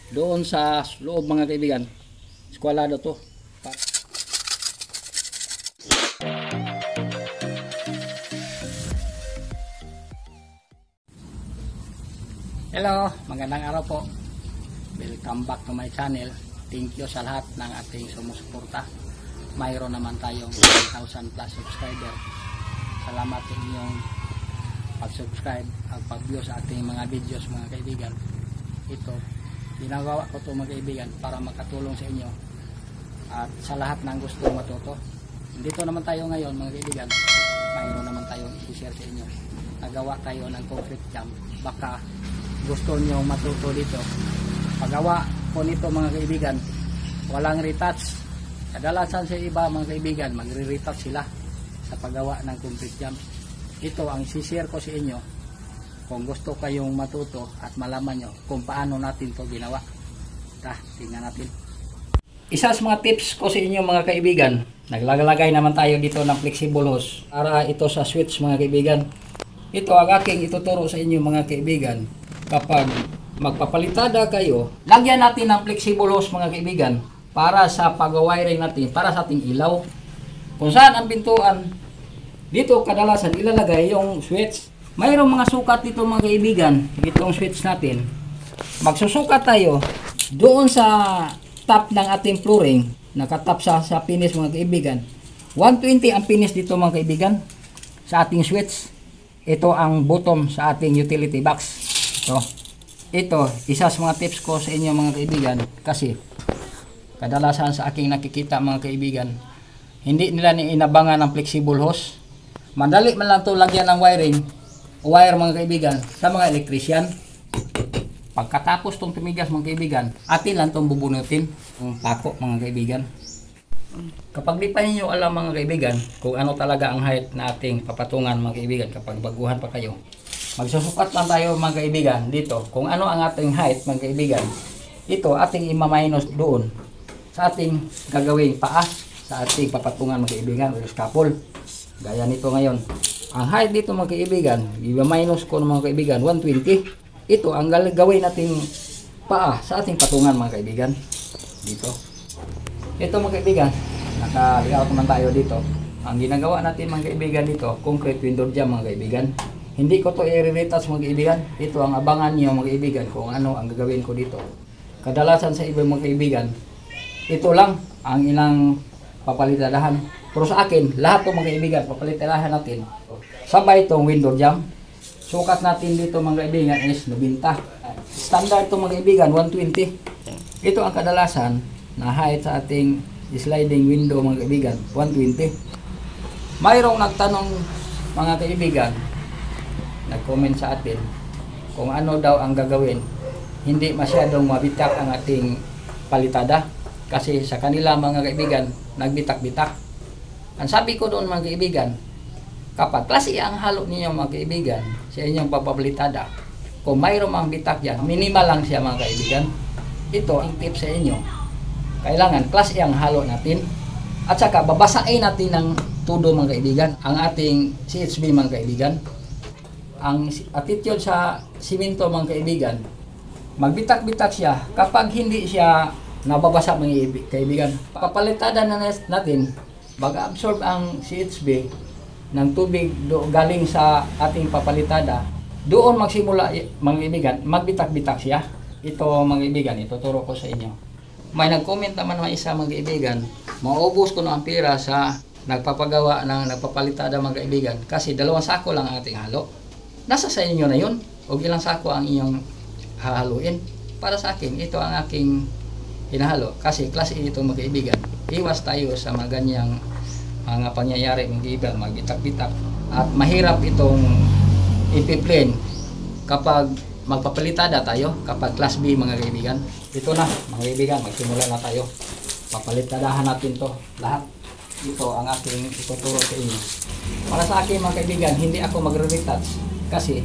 doon sa loob mga kaibigan. Eskwalado to. Hello, magandang araw po. Welcome back to my channel. Thank you sa lahat ng ating sumusuporta. Mayroon naman tayong 1,000 plus subscriber. Salamat sa inyong pag-subscribe at pag-view sa ating mga videos mga kaibigan. Ito, ginagawa ko to mga kaibigan para makatulong sa inyo at sa lahat ng gusto matuto. Dito naman tayo ngayon mga kaibigan. Mayroon naman tayong i-share sa inyo. Nagawa tayo ng concrete jam. Baka gusto nyo matuto dito. Paggawa po nito mga kaibigan, walang retouch. Kadalasan sa iba mga kaibigan, magre-retouch sila sa paggawa ng concrete jam. Ito ang i-share ko sa inyo kung gusto kayong matuto at malaman nyo kung paano natin to ginawa. Tingnan natin. Isa sa mga tips ko sa inyo mga kaibigan, naglalagay naman tayo dito ng flexible hose para ito sa switch mga kaibigan. Ito ang aking ituturo sa inyo mga kaibigan. Kapag magpapalitada kayo, lagyan natin ng flexible hose mga kaibigan para sa pag-wiring natin, para sa ating ilaw. Kung saan ang pintuan, dito kadalasan ilalagay yung switch. Mayroong mga sukat dito mga kaibigan, itong switch natin. Magsusukat tayo doon sa top ng ating flooring, nakatap sa finish mga kaibigan. 120 ang finish dito mga kaibigan sa ating switch. Ito ang bottom sa ating utility box. Ito, isa sa mga tips ko sa inyo mga kaibigan, kasi kadalasan sa aking nakikita mga kaibigan, hindi nila inabangan ng flexible hose. Madali man lang to lagyan ng wire mga kaibigan sa mga electrician. Pagkatapos tong tumigas mga kaibigan, atin lang tong bubunutin ang pako mga kaibigan. Kapag di pa ninyo alam mga kaibigan kung ano talaga ang height na ating papatungan mga kaibigan, kapag baguhan pa kayo, magsusukat lang tayo mga kaibigan dito kung ano ang ating height mga kaibigan. Ito ating ima-minus doon sa ating gagawing paa sa ating papatungan mga kaibigan o scaffold. Gaya nito ngayon. Ang height dito mga kaibigan, ima-minus ko mga kaibigan 120. Ito ang gagawin nating paa sa ating patungan mga kaibigan. Dito. Ito mga kaibigan, naka-layout naman tayo dito. Ang ginagawa natin mga kaibigan dito, concrete window jam mga kaibigan. Hindi ko to i-retouch mga kaibigan. Ito ang abangan niyo mga kaibigan kung ano ang gagawin ko dito. Kadalasan sa iba mga kaibigan, ito lang ang ilang papalitadahan. Pero sa akin, lahat to mga kaibigan, papalitadahan natin. Sabay itong window jam. Sukat natin dito mga kaibigan is 90. Standard to mga kaibigan, 120. Ito ang kadalasan na height sa ating sliding window mga kaibigan, 120. Mayroong nagtanong mga kaibigan, nag-comment sa atin kung ano daw ang gagawin. Hindi masyadong mabitak ang ating palitada kasi sa kanila mga kaibigan nagbitak-bitak. Ang sabi ko doon mga kaibigan, kapag klase ang halo ninyo mga kaibigan sa inyong papalitada, kung mayroong ang bitak dyan, minimal lang siya mga kaibigan. Ito ang tip sa inyo. Kailangan klase ang halo natin at saka babasain natin ng todo mga kaibigan ang ating CHB mga kaibigan. Ang attitude sa simento mga kaibigan, magbitak-bitak siya kapag hindi siya nababasa mga kaibigan. Papalitada na natin, mag-absorb ang CHB ng tubig galing sa ating papalitada. Doon magsimula mga kaibigan, magbitak-bitak siya. Ito mga kaibigan, ituturo ko sa inyo. May nag-comment naman mga isa mga kaibigan, maubos ko na ang pera sa nagpapagawa ng nagpapalitada mga kaibigan kasi 2 sako lang ang ating halo. Nasa sa inyo na yun o ilang sako ang inyong hahaluin. Para sa akin, ito ang aking hinahalo kasi klase ito mga kaibigan. Iwas tayo sa mga ganyang mga pangyayari mga kaibigan, magbitak-bitak at mahirap itong ipiplain kapag magpapalitada tayo, kapag class B mga kaibigan. Ito na mga kaibigan, magsimula na tayo. Papalitadahan natin to lahat. Ito ang aking ituturo sa inyo. Para sa akin mga kaibigan, hindi ako magre-retouch kasi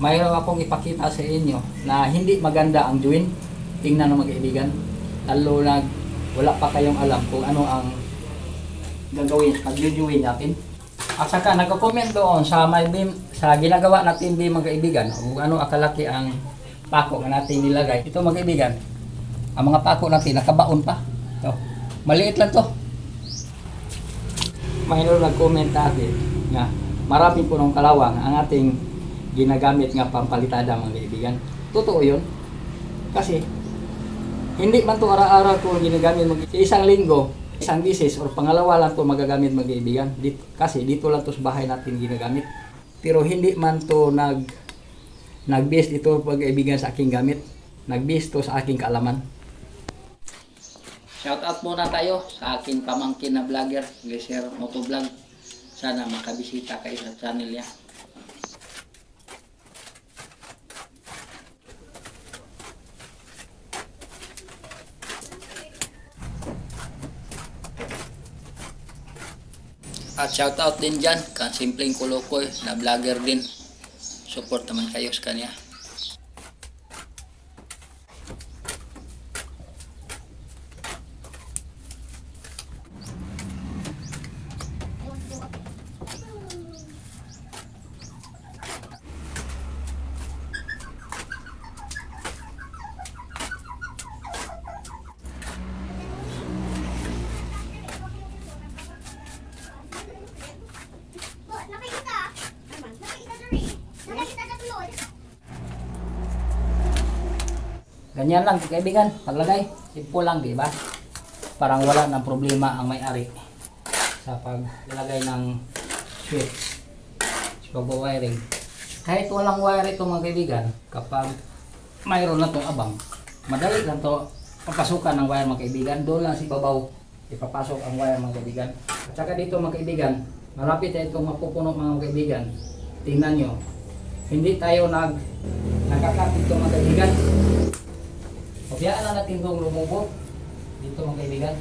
mayroon akong ipakita sa inyo na hindi maganda ang join. Tingnan ng mga kaibigan, lalo na wala pa kayong alam kung ano ang gagawin, mag-join natin. At saka nagko-comment doon sa may beam, sa ginagawa natin beam mga kaibigan, kung ano akalaki ang pako na natin nilagay. Ito mga kaibigan, Ang mga pako natin, nakabaon pa. Ito. Maliit lang to. Mayroon nag-comment natin nga maraming punong kalawang ang ating ginagamit nga pampalitada mga kaibigan. Totoo yun. Kasi hindi man to araw-araw ko ginagamit isang linggo, isang bisis or pangalawa lang to magagamit mga kaibigan. Kasi dito lang to sa bahay natin ginagamit. Pero hindi man to nag-base ito mga kaibigan sa aking gamit. Nag-base to sa aking kaalaman. Shoutout muna tayo sa aking pamangkin na vlogger, Gleser Motovlog. Sana makabisita kayo sa channel niya. At shoutout din dyan, kan Simpleng Kulukoy na vlogger din. Support naman kayo sa kanya. Ganyan lang kaibigan, paglagay, simple lang, di ba? Parang wala ng problema ang may-ari sa paglalagay ng switch, sa pag-wiring. Kahit walang wire ito mga kaibigan, kapag mayroon na itong abang, madali lang ito papasukan ng wire mga kaibigan. Doon lang si babaw ipapasok ang wire mga kaibigan. At saka dito mga kaibigan, malapit na itong mapupuno mga kaibigan. Tingnan nyo, hindi tayo nakakapit ito mga kaibigan. Pabayaan na natin itong lumubog dito mga kaibigan.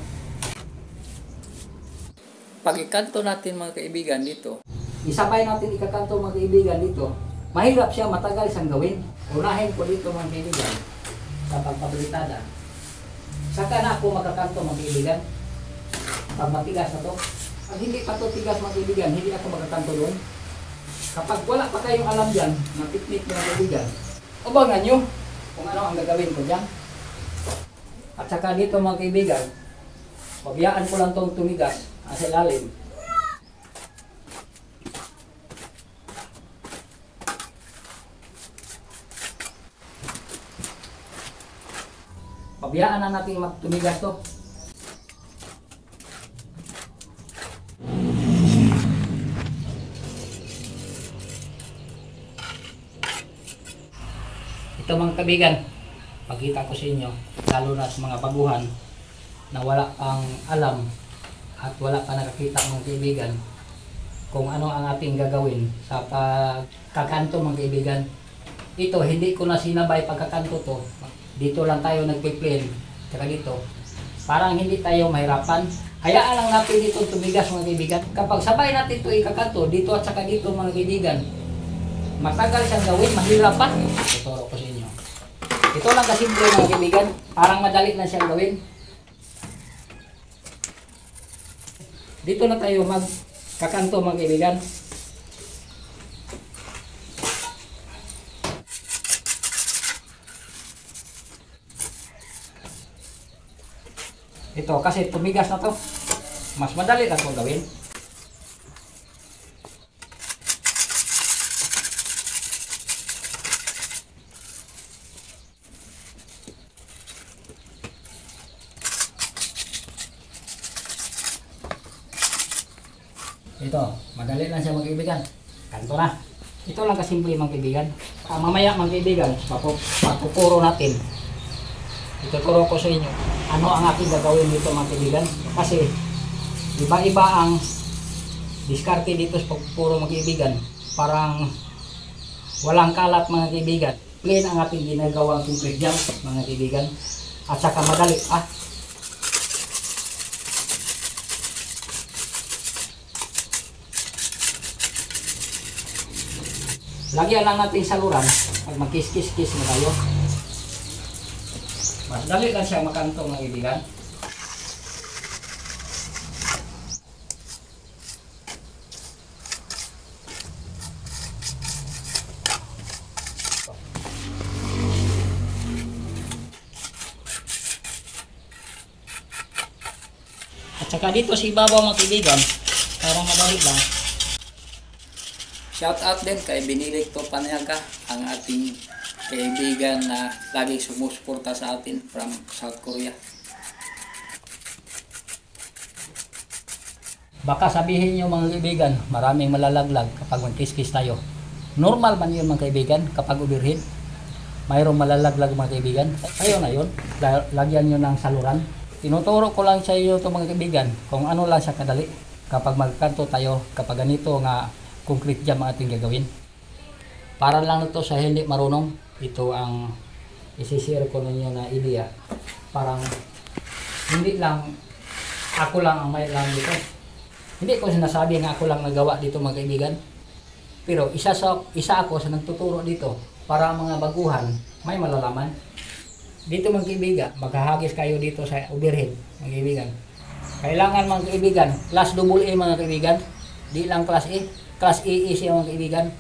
Pag ikanto natin mga kaibigan dito, isabay natin ikakanto mga kaibigan dito, mahirap siya, matagal siyang gawin. Unahin ko dito mga kaibigan sa pagpapalitada. Saka na ako makakanto mga kaibigan. Pag matigas na to, pag hindi pa to tigas mga kaibigan, hindi ako makakanto doon. Kapag wala pa kayong alam dyan na technique mga kaibigan, abangan nyo kung ano ang gagawin ko dyan. At saka dito mga kaibigan, pabayaan ko lang itong tumigas sa ilalim. Pabayaan na natin magtumigas to. Ito mga kaibigan, pagkita ko sa inyo, lalo na sa mga baguhan na wala pang alam at wala pa nakakita mga kaibigan kung ano ang ating gagawin sa pagkakanto mga kaibigan. Ito, hindi ko na sinabay pagkakanto to. Dito lang tayo nagpe-plane, saka dito. Parang hindi tayo mahirapan. Hayaan lang natin dito tumigas mga kaibigan. Kapag sabay natin ito ikakanto, dito at saka dito mga kaibigan, matagal siyang gawin, mahirapan. Tuturo ko sa inyo. Ito lang kasimple mga kaibigan, parang madali na siyang gawin. Dito na tayo magkakanto mga kaibigan. Ito kasi tumigas na to, mas madali na itong gawin. Ito, madali lang siya mga kaibigan. Kanto na. Ito lang kasimple mga kaibigan. Mamaya mga kaibigan, papupuro natin. Ituturo ko sa inyo ano ang aking gagawin dito mga kaibigan. Kasi iba-iba ang diskarte dito sa pagpupuro mga kaibigan. Parang walang kalat mga kaibigan. Plain ang ating ginagawang concrete jump mga kaibigan. At saka madali. Lagyan lang natin saluran pag magkis-kis-kis na tayo. Mas dali lang siyang makanto mga kaibigan. Saka dito sa ibabaw mga kaibigan, para madali lang. Shout out din kay Binilik to Panayaga, ang ating kaibigan na lagi sumusuporta sa atin from South Korea. Baka sabihin nyo mga kaibigan, maraming malalaglag kapag mag-kiss-kiss tayo. Normal man yun mga kaibigan kapag overhead. Mayroong malalaglag mga kaibigan. Kayo na yun, lagyan nyo ng saluran. Tinuturo ko lang sa iyo ito mga kaibigan kung ano lang siya kadali. Kapag magkanto tayo, kapag ganito nga concrete jam ang ating gagawin. Para lang ito sa hindi marunong, ito ang isishare ko ninyo na idea. Parang hindi lang ako lang ang may lang dito. Hindi ko sinasabi nga ako lang nagawa dito mga kaibigan. Pero isa ako sa nagtuturo dito para ang mga baguhan may malalaman. Dito mga kaibigan, maghahagis kayo dito sa overhead mga kaibigan. Kailangan mga kaibigan, class AA mga kaibigan, di lang class A. Class AA siya mga kaibigan.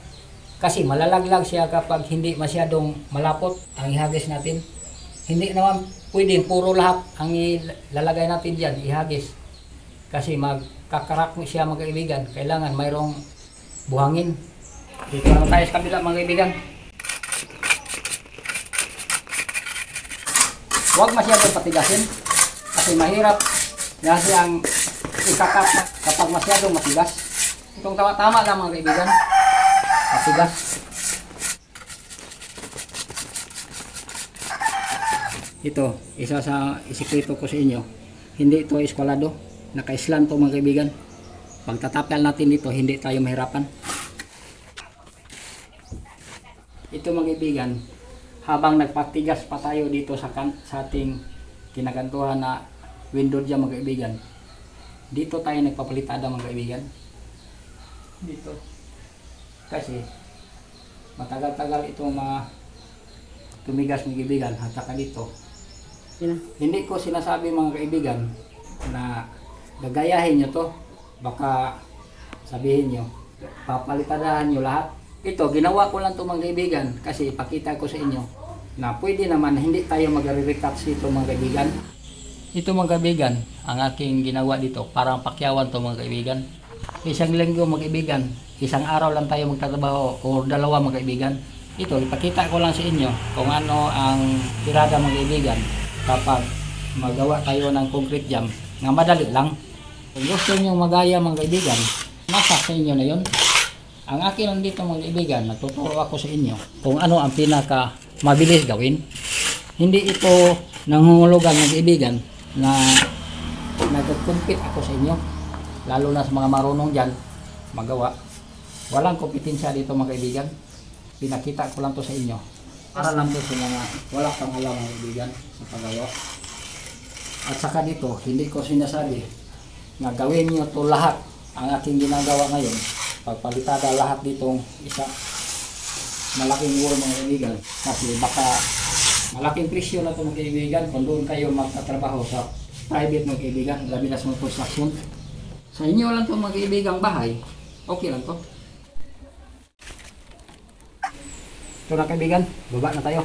Kasi malalaglag siya kapag hindi masyadong malapot ang ihagis natin. Hindi naman pwedeng puro lahat ang ilalagay natin dyan, ihagis. Kasi magkakarak siya mga kaibigan. Kailangan mayroong buhangin. Dito na tayo sa kabila mga kaibigan. Huwag masyadong patigasin. Kasi mahirap kasi ang ikakat kapag masyadong matigas. Itong tama lang mga kaibigan. Matigas. Ito, isa sa isikreto ko sa inyo. Hindi ito eskwalado. Naka-islan to mga kaibigan. Pag tatapal natin dito, hindi tayo mahirapan. Ito mga kaibigan, habang nagpatigas pa tayo dito sa ating kinagantuhan na window dyan mga kaibigan, dito tayo nagpapalitada mga kaibigan. Dito. Kasi matagal-tagal itong tumigas mga kaibigan at saka dito. Hindi ko sinasabi mga kaibigan na gagayahin nyo to. Baka sabihin nyo, papalitadahan nyo lahat. Ito, ginawa ko lang to mga kaibigan kasi ipakita ko sa inyo na pwede naman hindi tayo mag-retouch dito mga kaibigan. Ito mga kaibigan, ang aking ginawa dito, parang pakyawan to mga kaibigan. Isang linggo mga kaibigan, isang araw lang tayo magtatrabaho o dalawa mga kaibigan. Ito, ipakita ko lang sa inyo kung ano ang tirada mga kaibigan kapag magawa tayo ng concrete jam nga madali lang. Kung gusto nyo magaya mga kaibigan, nasa sa inyo na yun. Ang akin lang dito mga kaibigan, nagtuturo ako sa inyo kung ano ang pinaka mabilis gawin. Hindi ito nanghungulugan mga kaibigan na nag-compete ako sa inyo. Lalo na sa mga marunong dyan, magawa. Walang kompetensya dito mga kaibigan. Pinakita ko lang to sa inyo. Para lang to sa mga wala pang alam mga kaibigan sa paggawa. At saka dito, hindi ko sinasabi na gawin nyo to lahat ang aking ginagawa ngayon. Pagpalitada lahat ditong isa. Malaking wall mga kaibigan. Kasi baka malaking presyo na ito mga kaibigan kung doon kayo magtatrabaho sa private mga kaibigan. Labi na sa mga construction. Sa inyo lang ito mga kaibigang bahay, okay lang to. Ito na kaibigan, baba na tayo.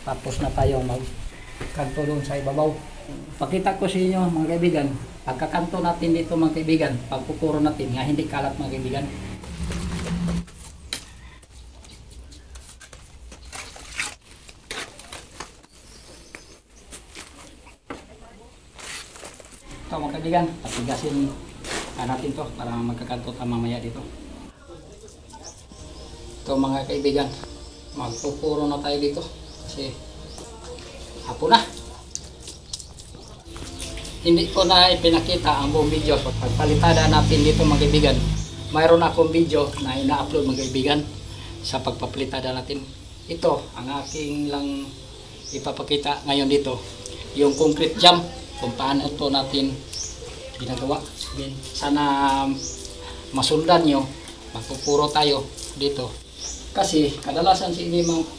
Tapos na tayo magkanto doon sa ibabaw. Pakita ko sa inyo mga kaibigan, pagkakanto natin dito mga kaibigan, pagpupuro natin nga hindi kalat mga kaibigan. Ito mga kaibigan, patigasin natin to para magkakanto tayo mamaya dito. Ito mga kaibigan, magpupuro na tayo dito kasi hapon na. Hindi ko na ipinakita ang buong video. So, pagpalitada natin dito mga kaibigan, mayroon akong video na ina-upload mga kaibigan sa pagpapalitada natin. Ito ang aking lang ipapakita ngayon dito, yung concrete jam kung paano ito natin ginagawa. Sana masundan nyo, magpupuro tayo dito. Kasi kadalasan sa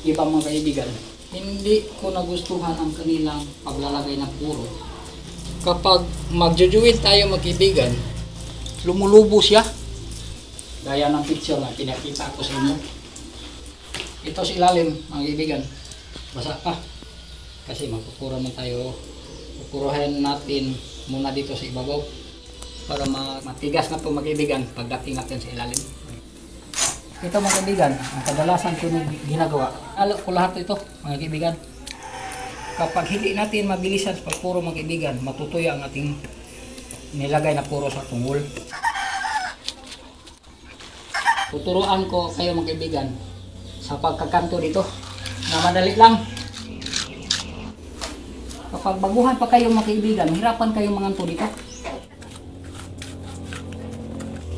ibang mga kaibigan, hindi ko nagustuhan ang kanilang paglalagay ng puro. Kapag magjujuin tayo mga kaibigan, lumulubo siya. Gaya ng picture na pinakita ko sa inyo. Ito sa ilalim mga kaibigan, basa pa. Kasi magpupuro na tayo. Pupuruhin natin muna dito sa ibabaw. para matigas na ito mga kaibigan pagdating natin sa ilalim. Ito mga kaibigan, ang kadalasan ko ginagawa. Alam ko lahat ito mga kaibigan. Kapag hindi natin mabilisan sa pagpuro mga kaibigan, matutuyo ang ating nilagay na puro sa tungol. Tuturuan ko kayo mga kaibigan sa pagkakanto dito na madali lang. Kapag baguhan pa kayo mga kaibigan, hirapan kayong manganto dito.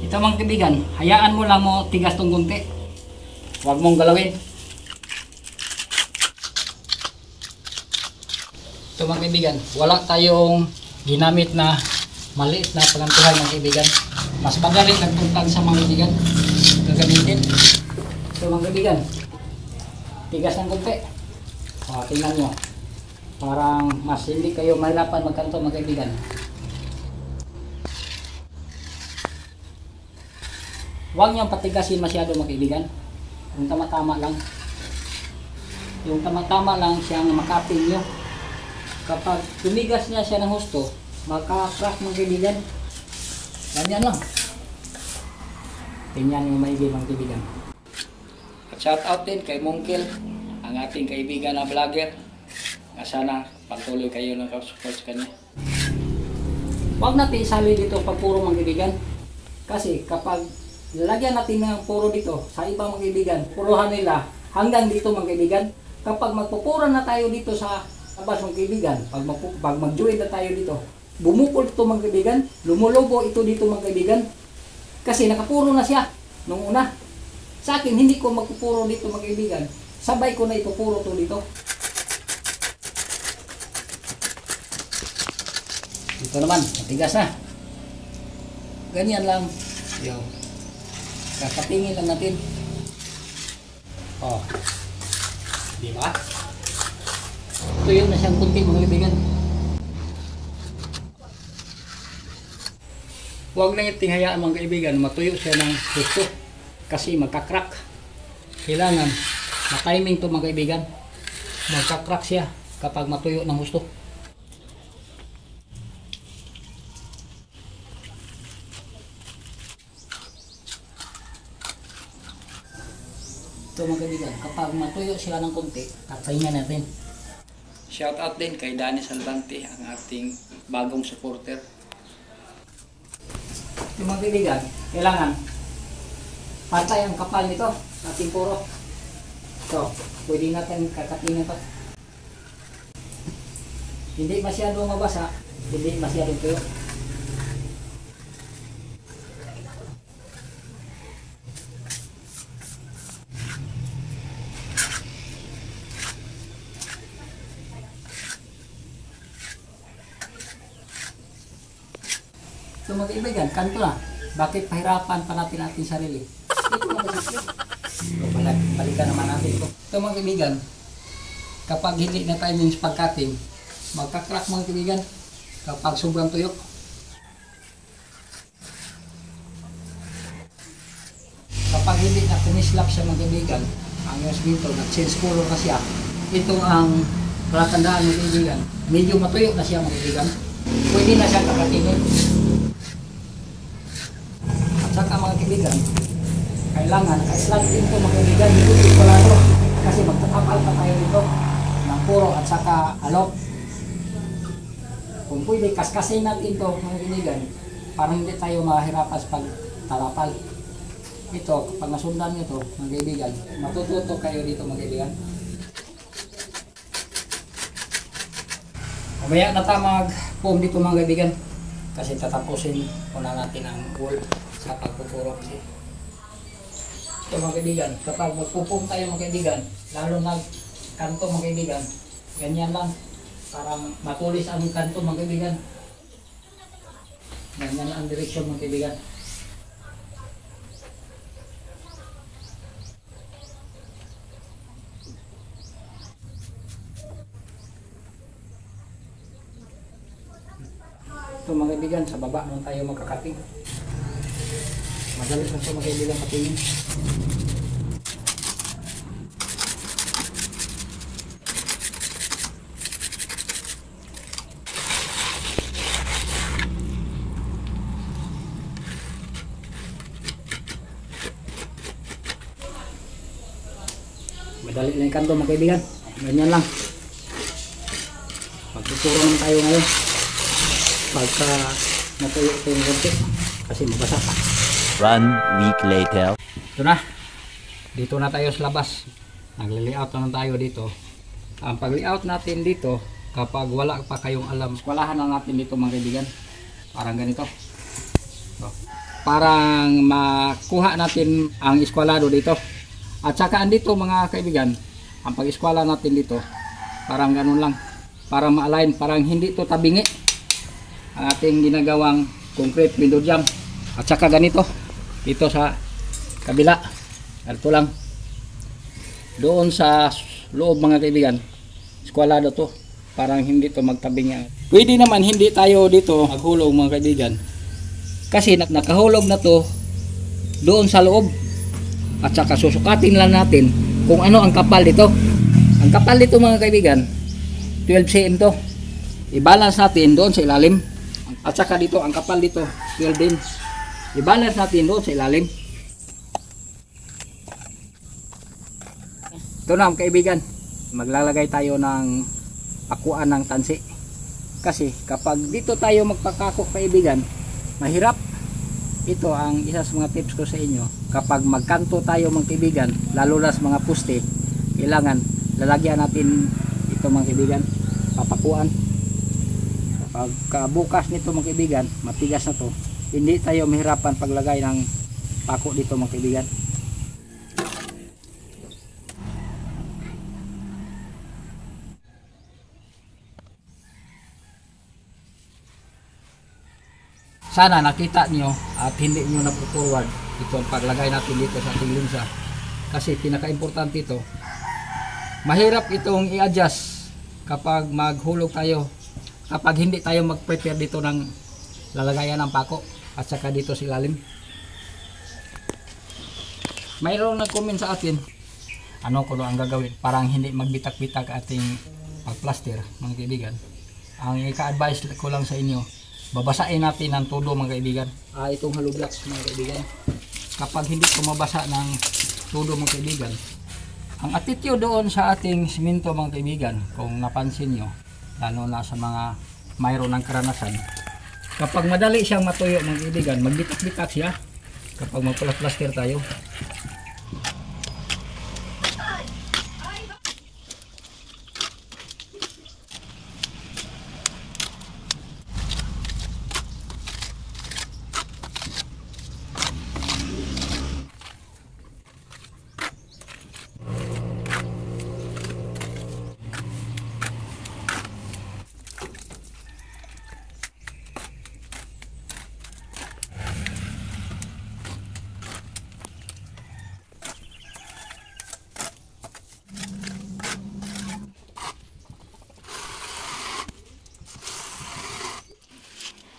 Ito mga kaibigan, hayaan mo lang mo tigas tong gunti. Huwag mong galawin. Ito mga kaibigan, wala tayong ginamit na maliit na pagantuhan mga kaibigan. Mas madali nagtuntag sa mga kaibigan. Gagamitin. Ito mga kaibigan, tigas ng gunti. O, tingnan nyo. Parang mas hindi kayo mahirapan magkanto mga kaibigan. Huwag niyang patigasin masyado mga kaibigan. Yung tama-tama lang. Yung tama-tama lang siyang makapin nyo. Kapag tumigas niya siya ng husto, maka-crack mga kaibigan. Ganyan lang. Tingnan yung maigi mga kaibigan. At shout out din kay Mungkil, ang ating kaibigan na vlogger. Na sana patuloy kayo ng support sa kanya. Huwag natin isali dito pag puro mga kaibigan. Kasi kapag lalagyan natin ng puro dito sa ibang mga kaibigan, puruhan nila hanggang dito mga kaibigan. Kapag magpupura na tayo dito sa labas mga kaibigan, pag mag-join na tayo dito, bumukol ito mga kaibigan, lumulobo ito dito mga kaibigan. Kasi nakapuro na siya nung una. Sa akin, hindi ko magpupuro dito mga kaibigan. Sabay ko na ipupuro ito dito. Ito naman, matigas na. Ganyan lang. Yo. Kakatingin lang natin. Oh. Di ba? Tuyo na siyang kunti mga kaibigan. Huwag na iting hayaan mga kaibigan, matuyo siya ng gusto. Kasi magkakrak. Kailangan ma-timing to mga kaibigan. Magkakrak siya kapag matuyo ng gusto. Ito mga kaibigan, kapag matuyo sila ng konti, kakainin natin. Shout out din kay Danny Salvante, ang ating bagong supporter. Ito mga kaibigan, kailangan pantay ang kapal nito, ating puro. So, pwede natin kakainin ito. Hindi masyadong mabasa, hindi masyadong tuyo. So mga kaibigan, kanto na. Bakit pahirapan pa natin ating sarili? Ito mga kaibigan. So, balikan naman natin ito. Ito mga kaibigan, kapag hindi na tayo ng pagkating, magkakrak mga kaibigan kapag sobrang tuyo. Kapag hindi na kumislap siya mga kaibigan, ang yosminto, nag-change color na siya. Ito ang palatandaan mga kaibigan. Medyo matuyo na siya mga kaibigan. Pwede na siya kakatingin. Saka mga kaibigan, kailangan naka-slide din po mga kaibigan, hindi ko lalo kasi magtatapal pa tayo dito ng puro at saka alok. Kung pwede, kaskasin natin ito mga kaibigan para hindi tayo mahirapan sa pagtalapal. Ito, kapag nasundan nyo ito mga kaibigan, matututo kayo dito mga kaibigan. Mamaya na tayo mag-foam dito mga kaibigan kasi tatapusin muna natin ang wool sa pagpupuro kasi. Ito mga kaibigan, kapag magpupong tayo mga kaibigan, lalo nagkanto mga kaibigan, ganyan lang, parang matulis ang kanto mga kaibigan. Ganyan ang direksyon mga kaibigan. Ito mga kaibigan, sa baba naman tayo magkakating. Madali lang ito mga kaibigan katingin. Madali lang yung kanto mga kaibigan. Ganyan lang. Magtuturo naman tayo ngayon. Pagka natuyo ito yung konti. Kasi mabasa pa. 1 week later. Ito na. Dito na tayo sa labas. Nagli-layout na tayo dito. Ang pag-layout natin dito, kapag wala pa kayong alam, eskwelahan na natin dito mga kaibigan. Parang ganito. So, parang makuha natin ang eskwalado dito. At saka andito mga kaibigan, ang pag-eskwela natin dito, parang ganun lang. Parang ma-align, parang hindi to tabingi. Ang ating ginagawang concrete window jamb. At saka ganito, dito sa kabila. Ito lang. Doon sa loob mga kaibigan, eskwalado to. Parang hindi to magtabingi. Pwede naman hindi tayo dito maghulog mga kaibigan. Kasi nakahulog na to doon sa loob. At saka susukatin lang natin kung ano ang kapal dito. Ang kapal dito mga kaibigan, 12 cm to. I-balance natin doon sa ilalim. At saka dito, ang kapal dito, 12 din. I-balance natin doon sa ilalim. Ito na mga kaibigan, maglalagay tayo ng pakuan ng tansi. Kasi kapag dito tayo magpakako kaibigan, mahirap. Ito ang isa sa mga tips ko sa inyo. Kapag magkanto tayo mga kaibigan, lalo na sa mga poste, kailangan lalagyan natin ito mga kaibigan, papakuan. Kapag bukas nito mga kaibigan, matigas na to, hindi tayo mahirapan paglagay ng pako dito mga kaibigan. Sana nakita nyo at hindi nyo napuforward ito ang paglagay natin dito sa ating lunsa. Kasi pinaka-importante ito, mahirap itong i-adjust kapag maghulog tayo, kapag hindi tayo mag-prepare dito ng lalagayan ng pako at saka dito sa ilalim. Mayroong nag-comment sa atin, ano kung ang gagawin, parang hindi magbitak-bitak ating pag-plaster mga kaibigan. Ang ika-advise ko lang sa inyo, babasain natin ng todo mga kaibigan. Itong hollow blocks mga kaibigan. Kapag hindi ito mabasa ng todo mga kaibigan, ang attitude doon sa ating simento mga kaibigan, kung napansin nyo, lalo na sa mga mayroon ng karanasan, kapag madali siyang matuyo mga kaibigan, magbitak-bitak siya kapag magplaster tayo.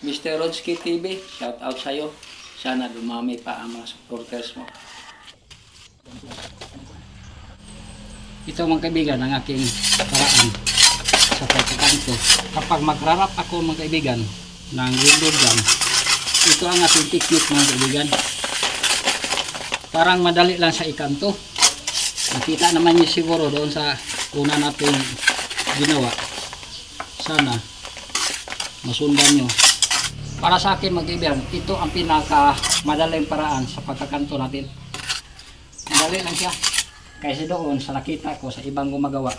Mr. Rodski TV, shout out sa'yo. Sana dumami pa ang mga supporters mo. Ito mga kaibigan, ang aking paraan sa pagkakanto. Kapag magrarap ako mga kaibigan ng window jamb, ito ang ating technique mga kaibigan. Parang madali lang sa ikanto. Nakita naman niyo siguro doon sa una nating ginawa. Sana masundan nyo. Para sa akin mga kaibigan, ito ang pinaka madaling paraan sa pagkakanto natin. Madali lang siya. Kaysa doon sa nakita ko sa ibang gumagawa.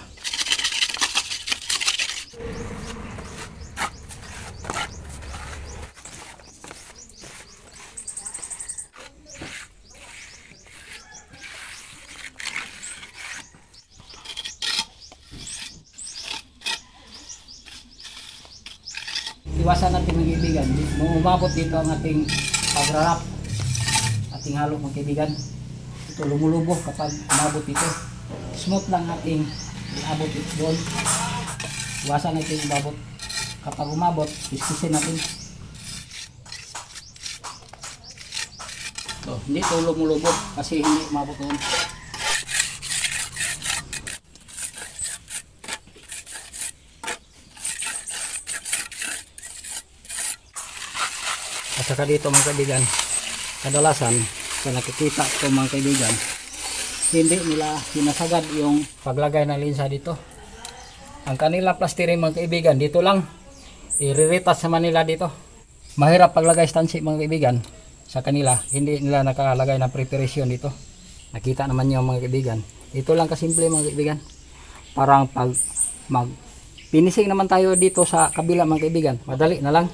Iwasan natin mga kaibigan, nung umabot dito ang ating pagrarap, ating halo mga kaibigan, ito lumulubo kapag umabot dito. Smooth lang ating iabot ito doon. Iwasan natin umabot. Kapag umabot, iskisin natin. So, hindi ito lumulubo kasi hindi umabot doon. At saka dito mga kaibigan, kadalasan sa nakikita ko mga kaibigan, hindi nila sinasagad yung paglagay ng linsa dito. Ang kanila plastering mga kaibigan, dito lang. Iriritas naman nila dito. Mahirap paglagay stansi mga kaibigan sa kanila. Hindi nila nakalagay ng preparation dito. Nakita naman nyo mga kaibigan. Ito lang kasimple mga kaibigan. Parang pag finishing naman tayo dito sa kabila mga kaibigan. Madali na lang.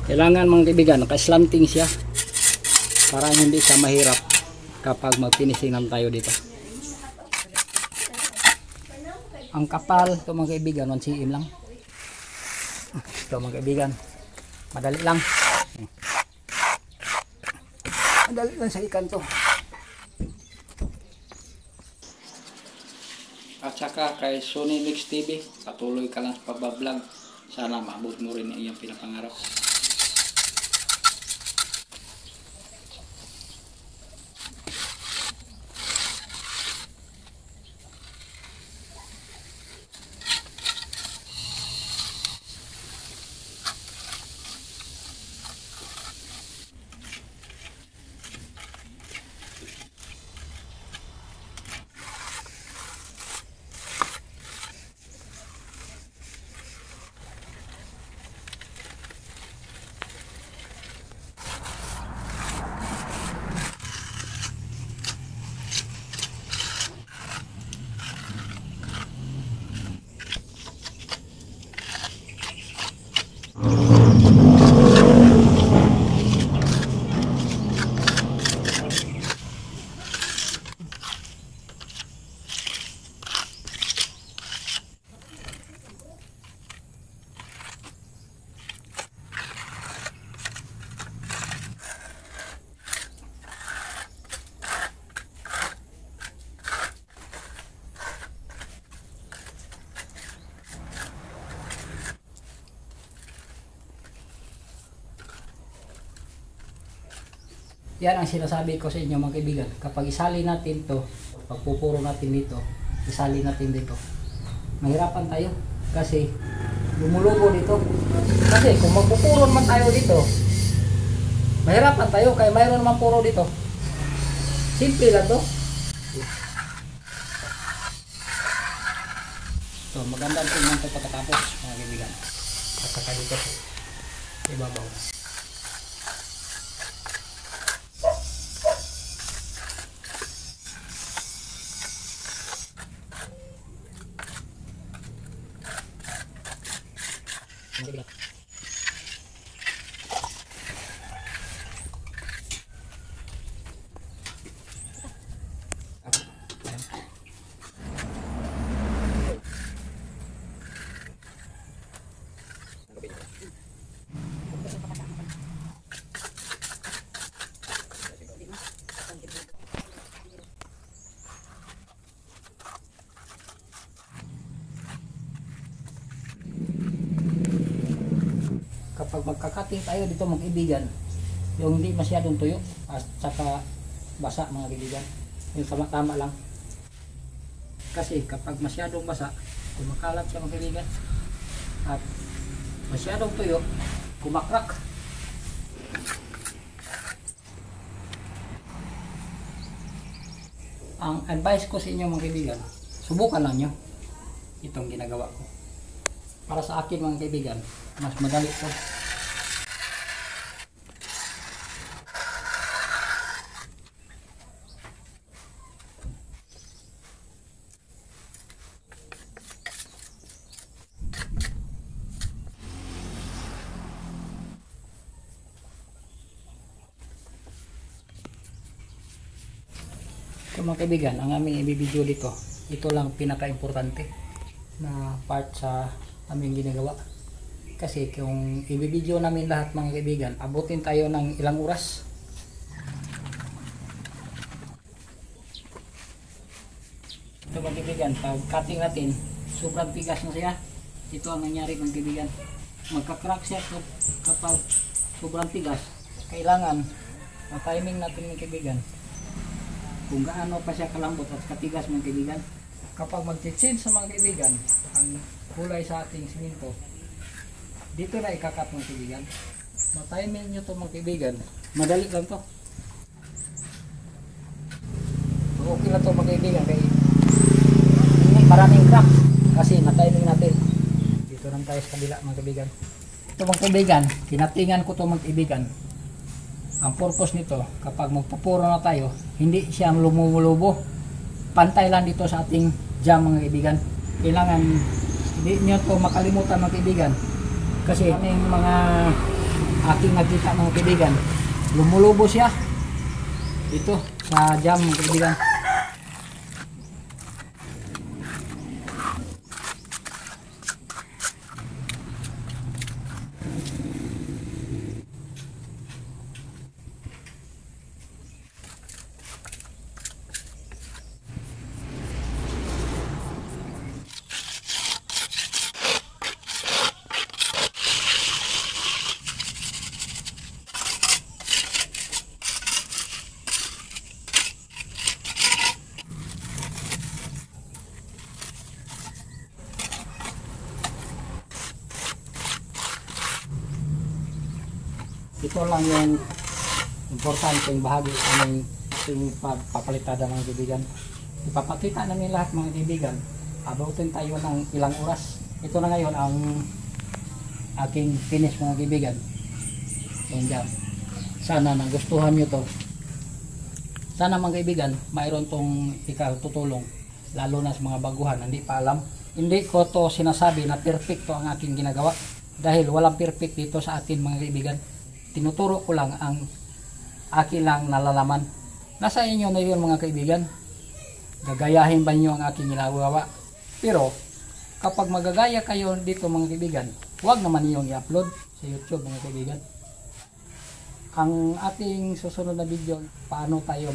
Kailangan mga kaibigan, naka-slanting siya para hindi siya mahirap kapag mag-finishing naman tayo dito. Ang kapal, ito mga kaibigan, 1 cm lang. Ito mga kaibigan, madali lang. Madali lang sa ikan to. At saka kay Sony Mix TV, patuloy ka lang sa pagbablog. Sana maabot mo rin ang iyong pinapangarap. Yan ang sinasabi ko sa inyo mga kaibigan. Kapag isali natin to, pagpupuro natin dito, isali natin dito, mahirapan tayo kasi lumulubo dito. Kasi kung magpupuro naman tayo dito, mahirapan tayo kaya mayroon naman puro dito. Simple lang to. So maganda tingnan ito pagkatapos mga kaibigan. At saka dito sa ibabaw. Kapag magkakating tayo dito mga kaibigan, yung hindi masyadong tuyo at saka basa mga kaibigan, yung tama-tama lang. Kasi kapag masyadong basa, kumakalat siya mga kaibigan, at masyadong tuyo, kumakrak. Ang advice ko sa inyo mga kaibigan, subukan lang nyo itong ginagawa ko. Para sa akin mga kaibigan, mas madali to. So mga kaibigan, ang aming ibibideo dito, ito lang pinaka-importante na part sa aming ginagawa. Kasi kung ibibideo namin lahat mga kaibigan, abutin tayo ng ilang oras. Ito mga kaibigan, pag cutting natin, sobrang tigas na siya. Ito ang nangyari mga kaibigan. Magka-crack siya kapag sobrang tigas. Kailangan timing natin mga kaibigan kung gaano pa siya kalambot at katigas mga kaibigan. Kapag mag-change sa mga kaibigan ang kulay sa ating siminto, Dito na ikakat mga kaibigan. Matimin nyo to mga kaibigan. Madali lang to. Okay na to mga kaibigan. Kaya hindi maraming crack. Kasi na-timing natin. Dito lang tayo sa kabila mga kaibigan. Ito mga kaibigan, kinatingan ko to mga kaibigan. Ang purpose nito, kapag magpupuro na tayo, hindi siyang lumulubo. Pantay lang dito sa ating jam mga kaibigan. Kailangan hindi nyo to makalimutan mga kaibigan. Kasi yung mga aking nakita mga kaibigan, lumulubo siya dito sa jam mga kaibigan. Ito lang yung importanteng bahagi ng ating pagpapalitada mga kaibigan. Ipapakita namin lahat mga kaibigan. Abutin tayo ng ilang oras. Ito na ngayon ang aking finish mga kaibigan. Yan dyan. Sana nagustuhan nyo to. Sana mga kaibigan, mayroon tong ikatutulong. Lalo na sa mga baguhan, hindi pa alam. Hindi ko to sinasabi na perfecto ang aking ginagawa. Dahil walang perfect dito sa atin mga kaibigan. Tinuturo ko lang ang akin lang nalalaman. Nasa inyo na yun mga kaibigan. Gagayahin ba nyo ang aking ginagawa? Pero kapag magagaya kayo dito mga kaibigan, huwag naman ninyong i-upload sa YouTube mga kaibigan. Ang ating susunod na video, paano tayo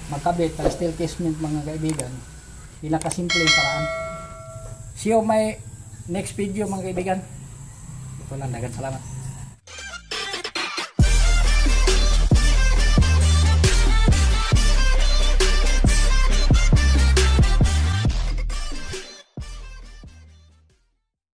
magkabit ng steel casement mga kaibigan. Pinakasimpleng paraan. See you my next video mga kaibigan. Ito lang, dagan salamat.